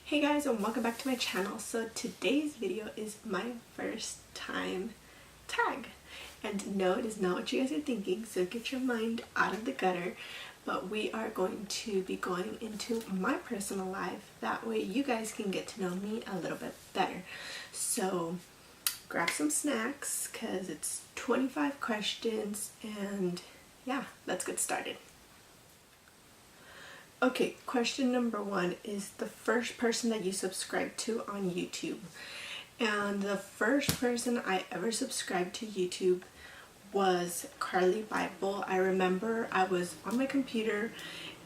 Hey guys, and welcome back to my channel. So today's video is my first time tag, and no, it is not what you guys are thinking, so get your mind out of the gutter. But we are going to be going into my personal life, that way you guys can get to know me a little bit better. So grab some snacks because it's 25 questions, and yeah, let's get started. Okay, question number one is the first person that you subscribed to on YouTube. And the first person I ever subscribed to YouTube was Carly Bible. I remember I was on my computer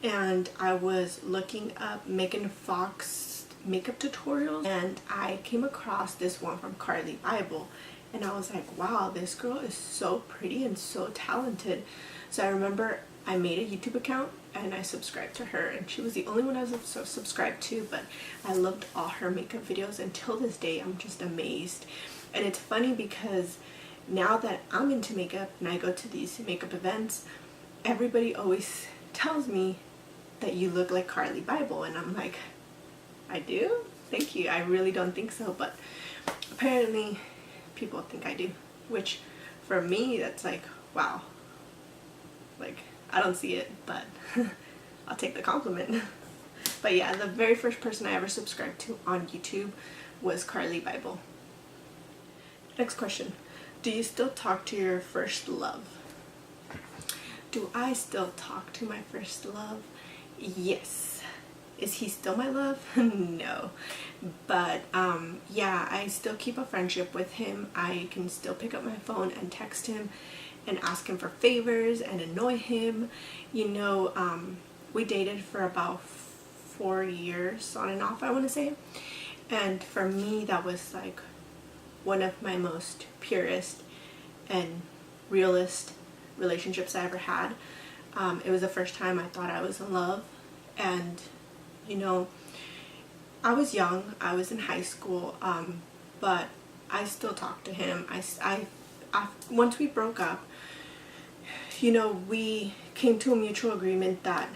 and I was looking up Megan Fox makeup tutorials, and I came across this one from Carly Bible, and I was like, wow, this girl is so pretty and so talented. So I remember I made a YouTube account and I subscribed to her, and she was the only one I was subscribed to, but I loved all her makeup videos. Until this day, I'm just amazed. And it's funny because now that I'm into makeup and I go to these makeup events, everybody always tells me that you look like Carly Bible, and I'm like, I do? Thank you. I really don't think so, but apparently people think I do, which for me, that's like, wow. Like, I don't see it, but I'll take the compliment. But yeah, the very first person I ever subscribed to on YouTube was Carly Bible. Next question. Do you still talk to your first love? Do I still talk to my first love? Yes. Is he still my love? No. But yeah, I still keep a friendship with him. I can still pick up my phone and text him and ask him for favors and annoy him. You know, we dated for about 4 years on and off, I want to say. And for me, that was like one of my most purest and realist relationships I ever had. It was the first time I thought I was in love. And you know, I was young, I was in high school, but I still talked to him. Once we broke up, you know, we came to a mutual agreement that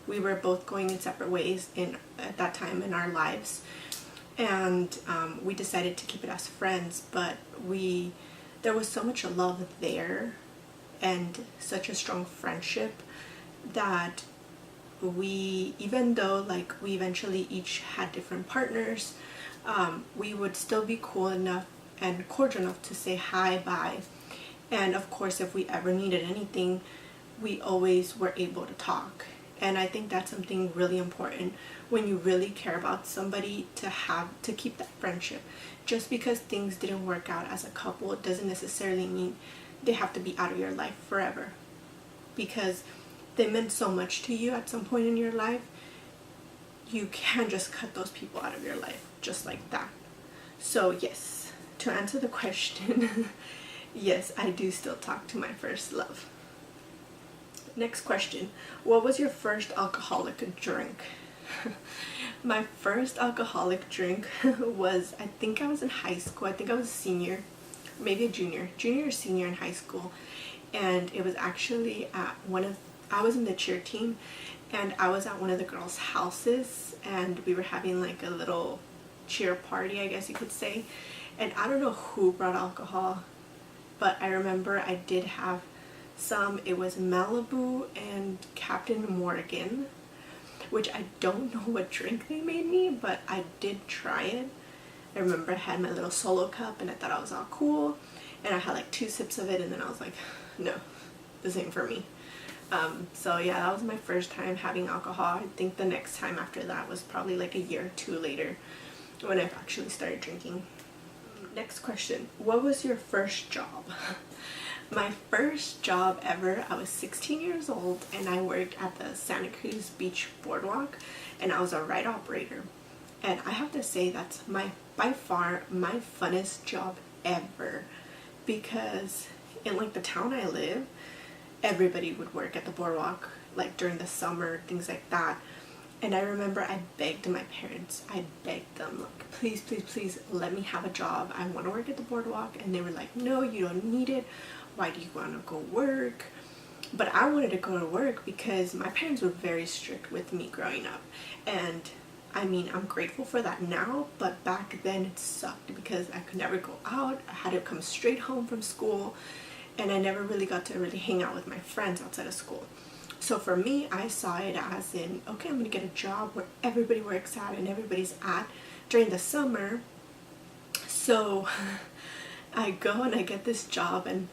we were both going in separate ways at that time in our lives, and we decided to keep it as friends. But there was so much love there and such a strong friendship that even though like we eventually each had different partners, we would still be cool enough and cordial enough to say hi, bye. And of course, if we ever needed anything, we always were able to talk. And I think that's something really important when you really care about somebody, to keep that friendship. Just because things didn't work out as a couple, it doesn't necessarily mean they have to be out of your life forever, because they meant so much to you at some point in your life. You can't just cut those people out of your life just like that. So yes, to answer the question, yes, I do still talk to my first love. Next question. What was your first alcoholic drink? My first alcoholic drink was, I think I was in high school. I think I was a senior, maybe a junior or senior in high school. And it was actually at I was in the cheer team, and I was at one of the girls' houses, and we were having like a little cheer party, I guess you could say. And I don't know who brought alcohol, but I remember I did have some. It was Malibu and Captain Morgan, which I don't know what drink they made me, but I did try it. I remember I had my little solo cup and I thought I was all cool, and I had like 2 sips of it, and then I was like, no, this ain't for me. So yeah, that was my first time having alcohol. I think the next time after that was probably like a year or 2 later when I actually started drinking. Next question. What was your first job? My first job ever, I was 16 years old, and I worked at the Santa Cruz Beach Boardwalk, and I was a ride operator. And I have to say that's by far my funnest job ever, because in like the town I live, everybody would work at the boardwalk, like during the summer, things like that. And I remember I begged my parents, I begged them, like, please, please, please let me have a job. I want to work at the boardwalk. And they were like, no, you don't need it. Why do you want to go work? But I wanted to go to work because my parents were very strict with me growing up. And I mean, I'm grateful for that now, but back then it sucked because I could never go out. I had to come straight home from school, and I never really got to really hang out with my friends outside of school. So for me, I saw it as in, okay, I'm gonna get a job where everybody works at and everybody's at during the summer. So I go and I get this job, and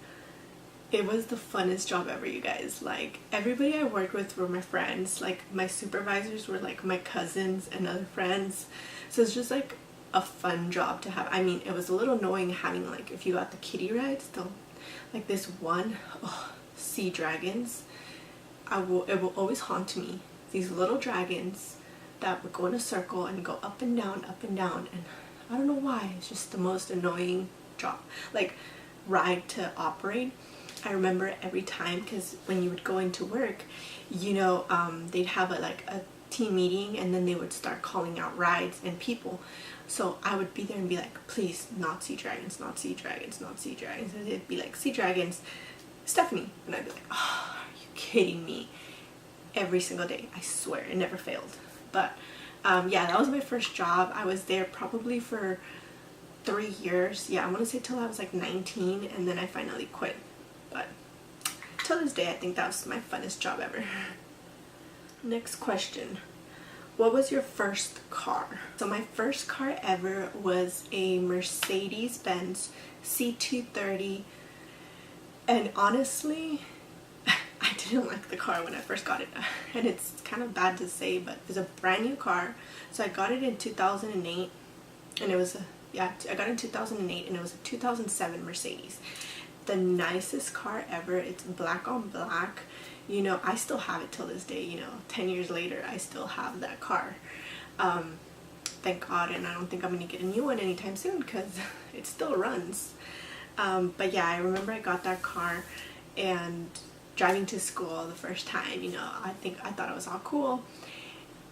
it was the funnest job ever, you guys. Like, everybody I worked with were my friends. Like, my supervisors were like my cousins and other friends. So it's just like a fun job to have. I mean, it was a little annoying having, like, if you got the kiddie rides, though, like this one, sea dragons. It will always haunt me. These little dragons that would go in a circle and go up and down, and I don't know why. It's just the most annoying job, like, ride to operate. I remember every time, because when you would go into work, you know, they'd have a team meeting, and then they would start calling out rides and people. So I would be there and be like, please, not sea dragons, not sea dragons, not sea dragons. And they'd be like, sea dragons, Stephanie. And I'd be like, oh, are you kidding me? Every single day, I swear, it never failed. But yeah, that was my first job. I was there probably for 3 years. Yeah, I want to say till I was like 19, and then I finally quit. But till this day, I think that was my funnest job ever. Next question. What was your first car? So my first car ever was a Mercedes-Benz C230. And honestly, I didn't like the car when I first got it. And it's kind of bad to say, but it was a brand new car. So I got it in 2008. And it was I got it in 2008, and it was a 2007 Mercedes. The nicest car ever. It's black on black. You know, I still have it till this day. You know, 10 years later, I still have that car. Thank God, and I don't think I'm gonna get a new one anytime soon because it still runs. But yeah, I remember I got that car, and driving to school the first time, you know, I thought it was all cool.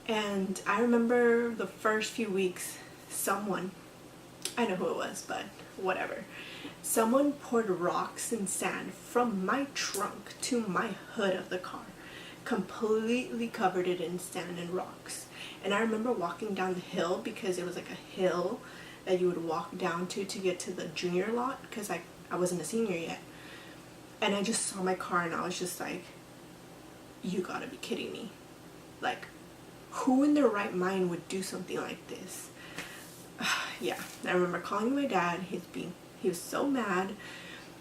And I remember the first few weeks, someone, I know who it was, but whatever, someone poured rocks and sand from my trunk to my hood of the car, completely covered it in sand and rocks. And I remember walking down the hill, because it was like a hill that you would walk down to get to the junior lot, because I wasn't a senior yet. And I just saw my car, and I was just like, you gotta be kidding me. Like, who in their right mind would do something like this? Yeah, I remember calling my dad. He was so mad.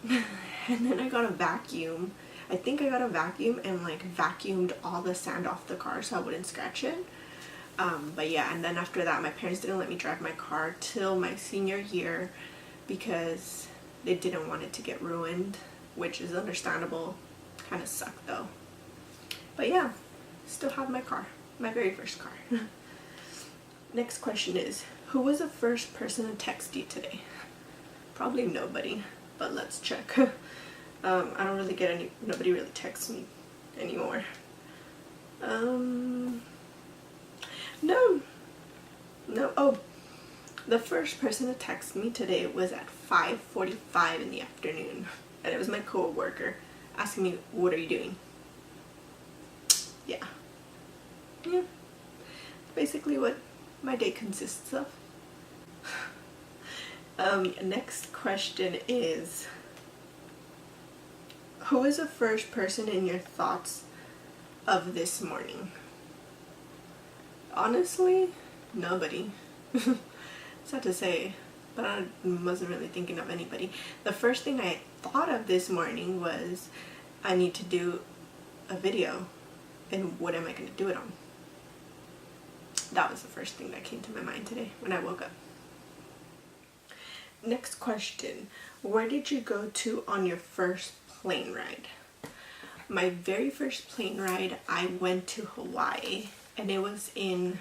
And then I got a vacuum. I think I got a vacuum and like vacuumed all the sand off the car so I wouldn't scratch it. But yeah, and then after that, my parents didn't let me drive my car till my senior year because they didn't want it to get ruined, which is understandable. Kind of sucked though. But yeah, still have my car, my very first car. Next question is, who was the first person to text you today? Probably nobody, but let's check. I don't really get nobody really texts me anymore. No. Oh, the first person to text me today was at 5:45 in the afternoon, and it was my co-worker asking me, what are you doing? Yeah, basically what my day consists of. Next question is, who is the first person in your thoughts of this morning? Honestly, nobody. Sad to say, but I wasn't really thinking of anybody. The first thing I thought of this morning was, I need to do a video, and what am I going to do it on? That was the first thing that came to my mind today when I woke up. Next question. Where did you go to on your first plane ride? My very first plane ride, I went to Hawaii, and it was in,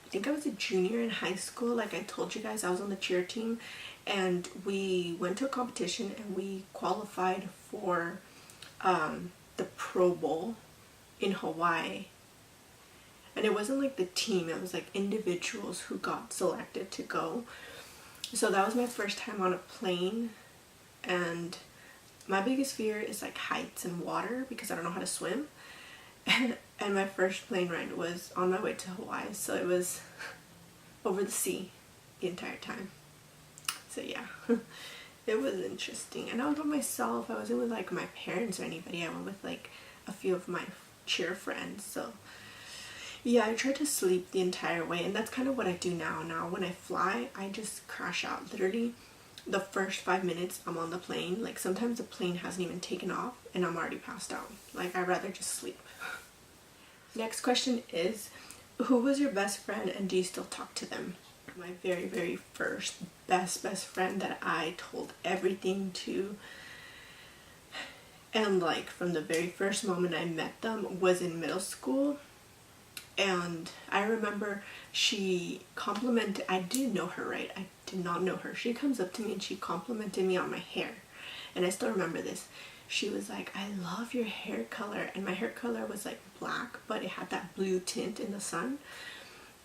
I think I was a junior in high school. Like I told you guys, I was on the cheer team, and we went to a competition and we qualified for the Pro Bowl in Hawaii. And it wasn't like the team, it was like individuals who got selected to go. So that was my first time on a plane, and my biggest fear is like heights and water because I don't know how to swim. And my first plane ride was on my way to Hawaii, so it was over the sea the entire time. So yeah, it was interesting. And I was by myself. I wasn't with like my parents or anybody. I went with like a few of my cheer friends. So yeah, I tried to sleep the entire way, and that's kind of what I do now. Now when I fly, I just crash out. Literally the first 5 minutes I'm on the plane, like sometimes the plane hasn't even taken off and I'm already passed out. Like I'd rather just sleep. Next question is, who was your best friend and do you still talk to them? My very first best friend that I told everything to, and like from the very first moment I met them, was in middle school. And I remember she complimented, I didn't know her, right? I did not know her. She comes up to me and she complimented me on my hair. And I still remember this. She was like, I love your hair color. And my hair color was like black, but it had that blue tint in the sun.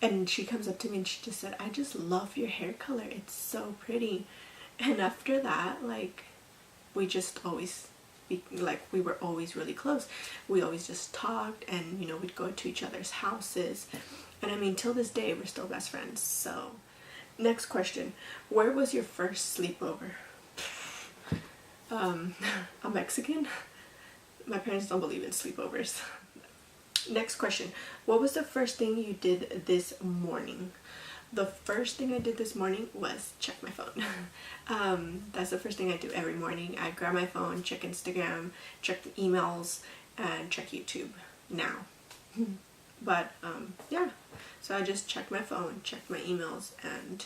And she comes up to me and she just said, I just love your hair color. It's so pretty. And after that, like, we just always, we were always really close. We always just talked, and you know, we'd go to each other's houses. And I mean, till this day, we're still best friends. So, next question. Where was your first sleepover? I'm Mexican. My parents don't believe in sleepovers. Next question. What was the first thing you did this morning? The first thing I did this morning was check my phone. That's the first thing I do every morning. I grab my phone, check Instagram, check the emails, and check YouTube now. But yeah, so I just check my phone, check my emails, and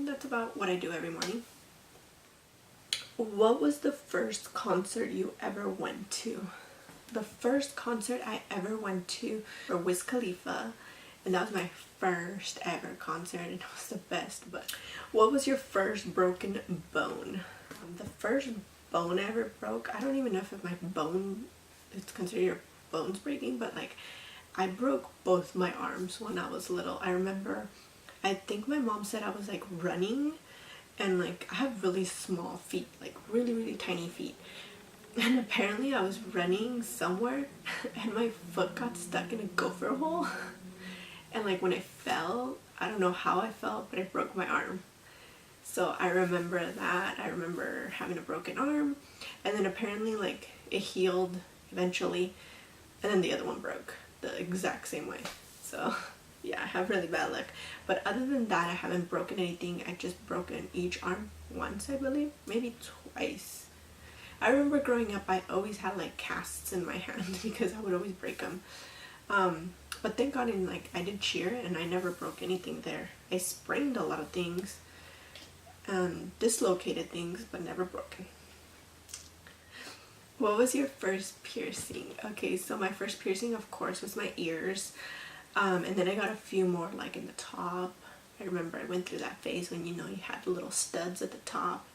that's about what I do every morning. What was the first concert you ever went to? The first concert I ever went to was Wiz Khalifa, and that was my first ever concert, and it was the best. But what was your first broken bone? The first bone I ever broke, I don't even know if my bone is considered your bones breaking, but like I broke both my arms when I was little. I remember, I think my mom said I was like running, and like I have really small feet, like really tiny feet. And apparently I was running somewhere and my foot got stuck in a gopher hole. And like when I fell, I don't know how I fell, but I broke my arm. So I remember that. I remember having a broken arm. And then apparently like it healed eventually. And then the other one broke the exact same way. So yeah, I have really bad luck. But other than that, I haven't broken anything. I've just broken each arm once, I believe. Maybe twice. I remember growing up, I always had like casts in my hand because I would always break them. But thank God, I did cheer and I never broke anything there. I sprained a lot of things, dislocated things, but never broken. What was your first piercing? Okay, so my first piercing, of course, was my ears. And then I got a few more like in the top. I remember I went through that phase when, you know, you had the little studs at the top.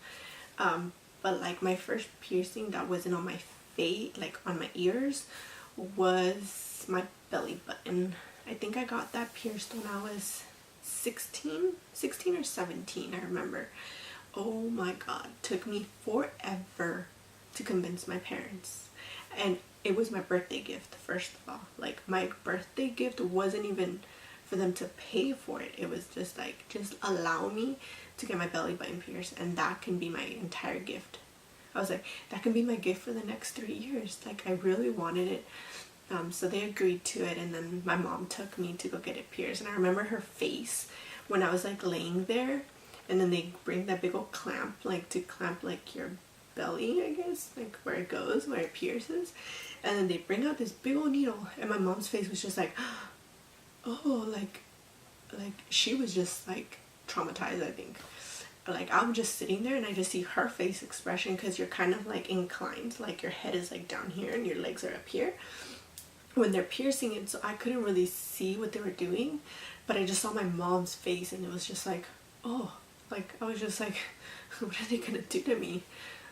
But like my first piercing that wasn't on my face, like on my ears, was my belly button. I think I got that pierced when I was 16 or 17, I remember. Oh my God, took me forever to convince my parents. And it was my birthday gift, first of all. Like my birthday gift wasn't even for them to pay for it. It was just like, just allow me to get my belly button pierced, and that can be my entire gift. I was like, that can be my gift for the next 3 years. Like I really wanted it. So they agreed to it, and then my mom took me to go get it pierced. And I remember her face when I was like laying there, and then they bring that big old clamp, like to clamp like your belly, I guess, like where it goes, where it pierces. And then they bring out this big old needle, and my mom's face was just like, oh, like she was just like traumatized, I think. Like I'm just sitting there and I just see her face expression, because you're kind of like inclined, like your head is like down here and your legs are up here when they're piercing it. So I couldn't really see what they were doing, but I just saw my mom's face, and it was just like, oh, like I was just like, what are they gonna do to me?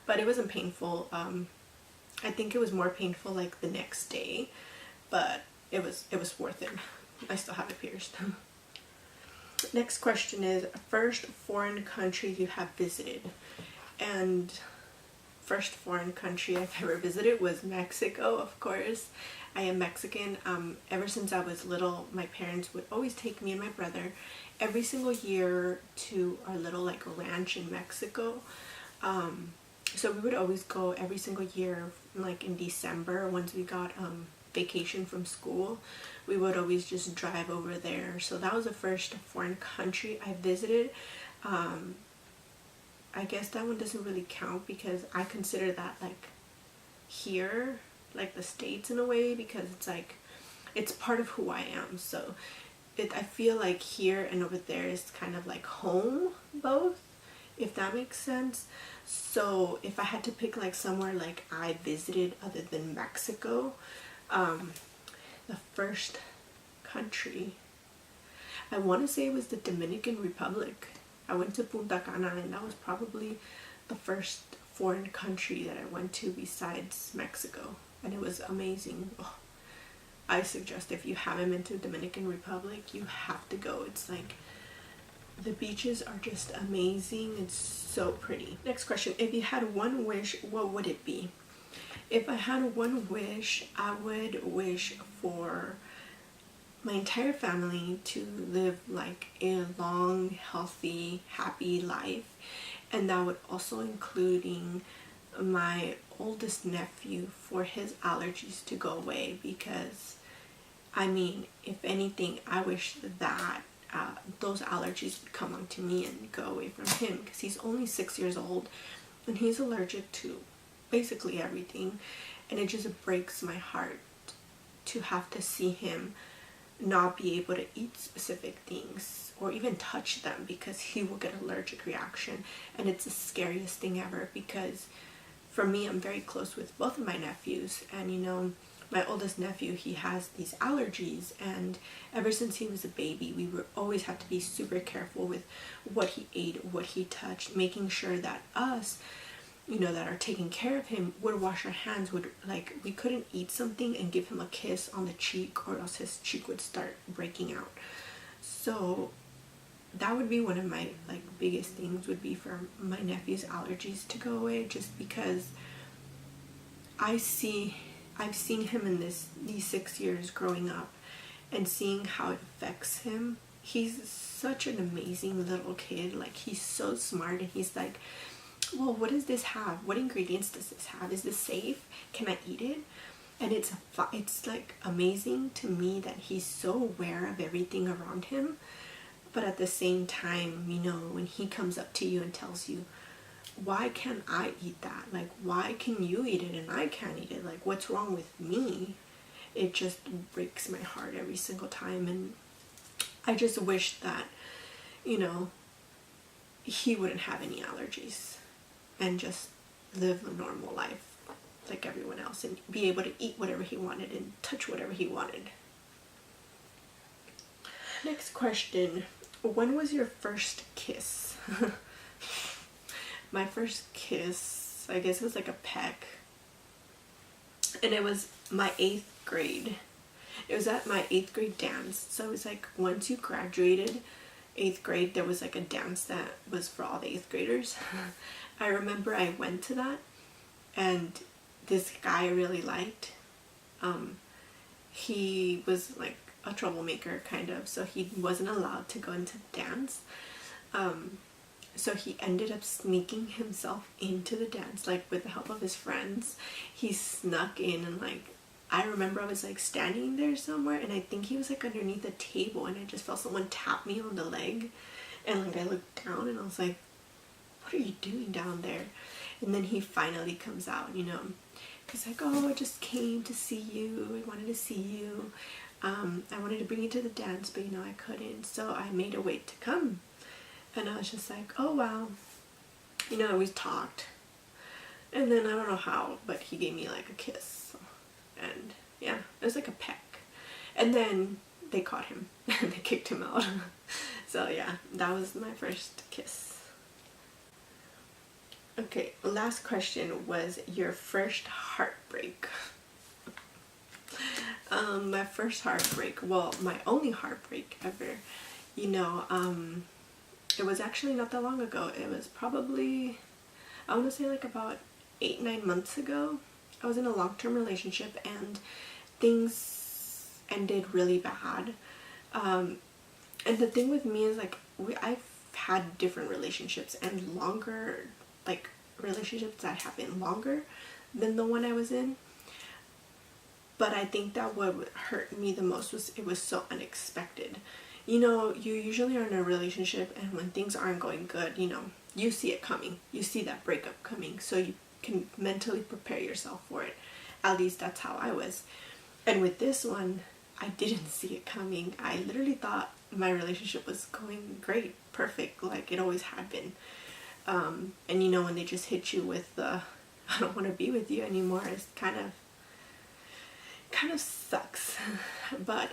But it wasn't painful. I think it was more painful like the next day, but it was worth it. I still have it pierced. Next question is, first foreign country you have visited. And first foreign country I've ever visited was Mexico, of course. I am Mexican. Ever since I was little, my parents would always take me and my brother every single year to our little like ranch in Mexico. So we would always go every single year, like in December, once we got vacation from school. We would always just drive over there. So that was the first foreign country I visited. I guess that one doesn't really count because I consider that like here, like the States in a way, because it's like it's part of who I am. So I feel like here and over there is kind of like home both, if that makes sense. So if I had to pick like somewhere like I visited other than Mexico, the first country, I want to say it was the Dominican Republic. I went to Punta Cana, and that was probably the first foreign country that I went to besides Mexico, and it was amazing. Oh, I suggest if you haven't been to the Dominican Republic, you have to go. It's like the beaches are just amazing. It's so pretty. Next question. If you had one wish, what would it be? If I had one wish, I would wish for my entire family to live like a long, healthy, happy life. And that would also including my oldest nephew, for his allergies to go away, because I mean, if anything, I wish that those allergies would come onto me and go away from him, because he's only 6 years old and he's allergic to basically everything, and it just breaks my heart to have to see him not be able to eat specific things or even touch them because he will get an allergic reaction. And it's the scariest thing ever, because for me, I'm very close with both of my nephews, and you know, my oldest nephew, he has these allergies, and ever since he was a baby, we were always have to be super careful with what he ate, what he touched, making sure that us, you know, that are taking care of him would wash our hands, would like, we couldn't eat something and give him a kiss on the cheek, or else his cheek would start breaking out. So that would be one of my like biggest things, would be for my nephew's allergies to go away, just because I've seen him in these 6 years growing up and seeing how it affects him. He's such an amazing little kid. Like, he's so smart, and he's like, well, what does this have? What ingredients does this have? Is this safe? Can I eat it? And it's like amazing to me that he's so aware of everything around him. But at the same time, you know, when he comes up to you and tells you, why can't I eat that? Like, why can you eat it and I can't eat it? Like, what's wrong with me? It just breaks my heart every single time. And I just wish that, you know, he wouldn't have any allergies and just live a normal life like everyone else, and be able to eat whatever he wanted and touch whatever he wanted. Next question. When was your first kiss? My first kiss, I guess it was like a peck, and it was my 8th grade. It was at my 8th grade dance. So it was like, once you graduated 8th grade, there was like a dance that was for all the 8th graders. I remember I went to that, and this guy I really liked, he was like a troublemaker kind of, so he wasn't allowed to go into the dance. So he ended up sneaking himself into the dance, like with the help of his friends. He snuck in, and like, I remember I was like standing there somewhere, and I think he was like underneath a table, and I just felt someone tap me on the leg, and like I looked down and I was like, what are you doing down there? And then he finally comes out, you know. He's like, oh, I just came to see you. I wanted to see you. I wanted to bring you to the dance, but you know, I couldn't. So I made a wait to come. And I was just like, oh, wow. You know, we talked. And then I don't know how, but he gave me like a kiss. And yeah, it was like a peck. And then they caught him and they kicked him out. So yeah, that was my first kiss. Okay, last question was your first heartbreak. My first heartbreak, well, my only heartbreak ever, you know, it was actually not that long ago. It was probably, I want to say like about 8-9 months ago. I was in a long-term relationship and things ended really bad. And the thing with me is like I've had different relationships and longer, like relationships that have been longer than the one I was in. But I think that what hurt me the most was it was so unexpected. You know, you usually are in a relationship and when things aren't going good, you know, you see it coming. You see that breakup coming. So you can mentally prepare yourself for it. At least that's how I was. And with this one, I didn't see it coming. I literally thought my relationship was going great, perfect, like it always had been. And you know, when they just hit you with the I don't want to be with you anymore, it's kind of sucks. But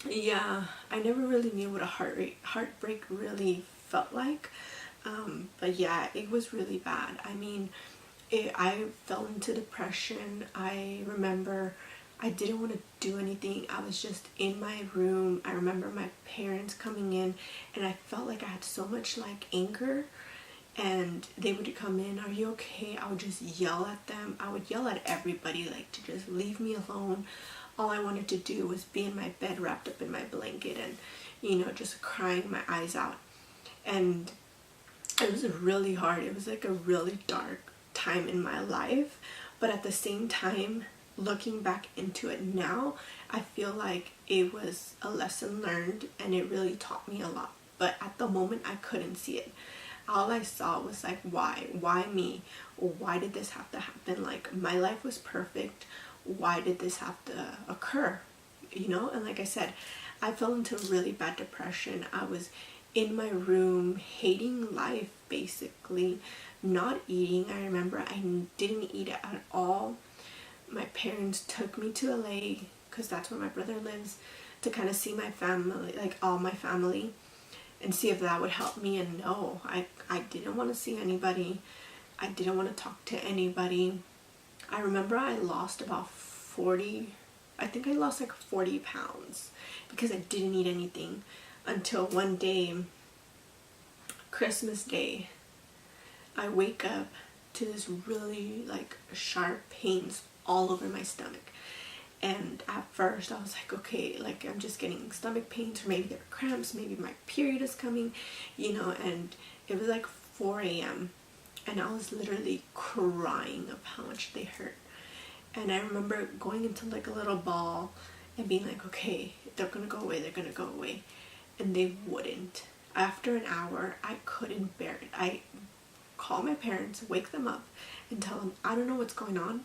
yeah, I never really knew what a heartbreak really felt like. But yeah, it was really bad. I mean, I fell into depression. I remember I didn't want to do anything. I was just in my room. I remember my parents coming in and I felt like I had so much like anger, and they would come in, "Are you okay?" I would just yell at them. I would yell at everybody, like, to just leave me alone. All I wanted to do was be in my bed wrapped up in my blanket and, you know, just crying my eyes out. And it was really hard. It was like a really dark time in my life. But at the same time, looking back into it now, I feel like it was a lesson learned and it really taught me a lot. But at the moment, I couldn't see it. All I saw was like, why me? Why did this have to happen? Like, my life was perfect. Why did this have to occur? You know? And like I said, I fell into really bad depression. I was in my room hating life, basically, not eating. I remember I didn't eat at all. My parents took me to LA because that's where my brother lives, to kind of see my family, like all my family, and see if that would help me. And no, I didn't want to see anybody. I didn't want to talk to anybody. I remember I lost about 40, I think I lost like 40 pounds because I didn't eat anything until one day, Christmas Day, I wake up to this really like sharp pains all over my stomach. And at first I was like, okay, like I'm just getting stomach pains, or maybe there were cramps, maybe my period is coming, you know. And it was like 4 a.m. and I was literally crying of how much they hurt. And I remember going into like a little ball and being like, okay, they're gonna go away, they're gonna go away. And they wouldn't. After an hour, I couldn't bear it. I call my parents, wake them up, and tell them, I don't know what's going on,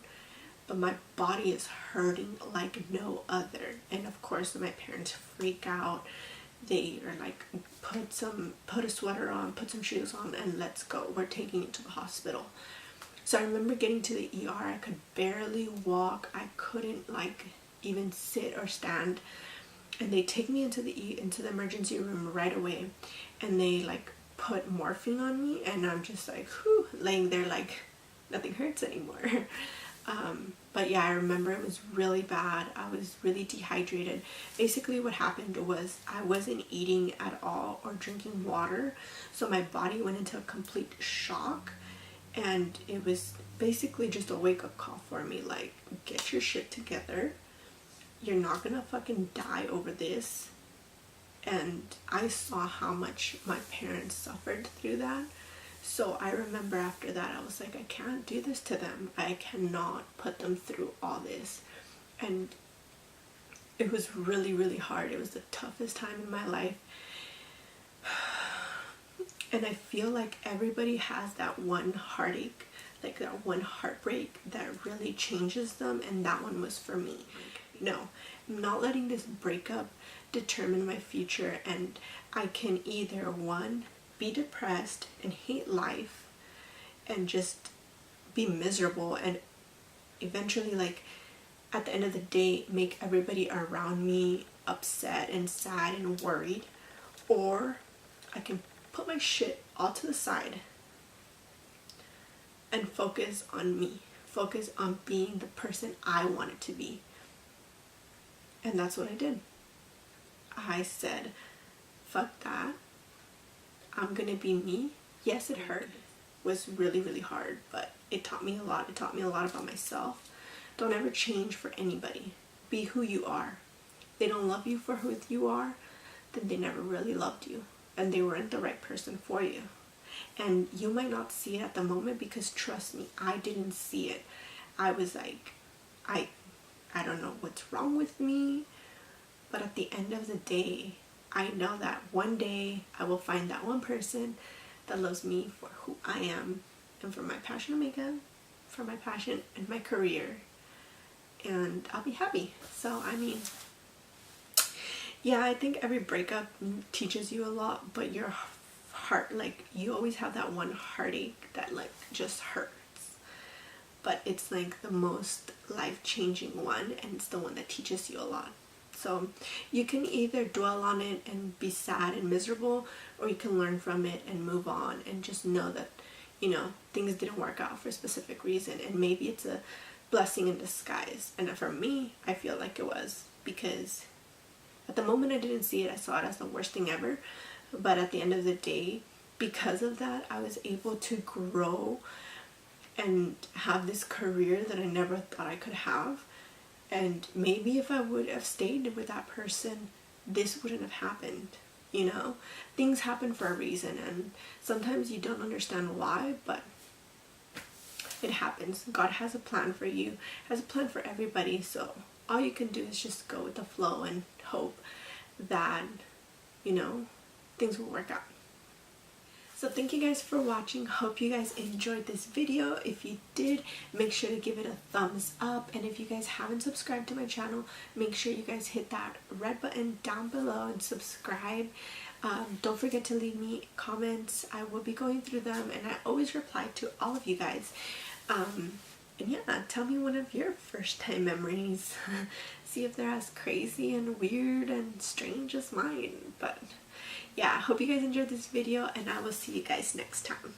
but my body is hurting like no other. And of course my parents freak out. They are like, put a sweater on, put some shoes on, and let's go. We're taking you to the hospital. So I remember getting to the ER. I could barely walk. I couldn't like even sit or stand. And they take me into the emergency room right away, and they like put morphine on me, and I'm just like, whew, laying there like nothing hurts anymore. But yeah, I remember it was really bad. I was really dehydrated. Basically what happened was I wasn't eating at all or drinking water, so my body went into a complete shock, and it was basically just a wake-up call for me, like, get your shit together. You're not gonna fucking die over this. And I saw how much my parents suffered through that. So I remember after that, I was like, I can't do this to them. I cannot put them through all this. And it was really, really hard. It was the toughest time in my life. And I feel like everybody has that one heartache, like that one heartbreak that really changes them. And that one was for me. No, I'm not letting this breakup determine my future. And I can either, one, be depressed and hate life and just be miserable, and eventually, like, at the end of the day, make everybody around me upset and sad and worried. Or I can put my shit all to the side and focus on me, focus on being the person I wanted to be. And that's what I did. I said, fuck that. I'm gonna be me. Yes, it hurt. It was really, really hard, but it taught me a lot. It taught me a lot about myself. Don't ever change for anybody. Be who you are. If they don't love you for who you are, then they never really loved you, and they weren't the right person for you. And you might not see it at the moment, because trust me, I didn't see it. I was like, I don't know what's wrong with me, but at the end of the day, I know that one day I will find that one person that loves me for who I am, and for my passion of makeup, for my passion and my career, and I'll be happy. So I mean, yeah, I think every breakup teaches you a lot, but your heart, like, you always have that one heartache that like just hurts, but it's like the most life-changing one, and it's the one that teaches you a lot. So you can either dwell on it and be sad and miserable, or you can learn from it and move on and just know that, you know, things didn't work out for a specific reason, and maybe it's a blessing in disguise. And for me, I feel like it was, because at the moment I didn't see it. I saw it as the worst thing ever, but at the end of the day, because of that, I was able to grow and have this career that I never thought I could have. And maybe if I would have stayed with that person, this wouldn't have happened. You know, things happen for a reason, and sometimes you don't understand why, but it happens. God has a plan for you, has a plan for everybody. So all you can do is just go with the flow and hope that, you know, things will work out. So thank you guys for watching. Hope you guys enjoyed this video. If you did, make sure to give it a thumbs up, and if you guys haven't subscribed to my channel, make sure you guys hit that red button down below and subscribe. Don't forget to leave me comments. I will be going through them, and I always reply to all of you guys. And yeah, tell me one of your first time memories. See if they're as crazy and weird and strange as mine. But yeah, I hope you guys enjoyed this video, and I will see you guys next time.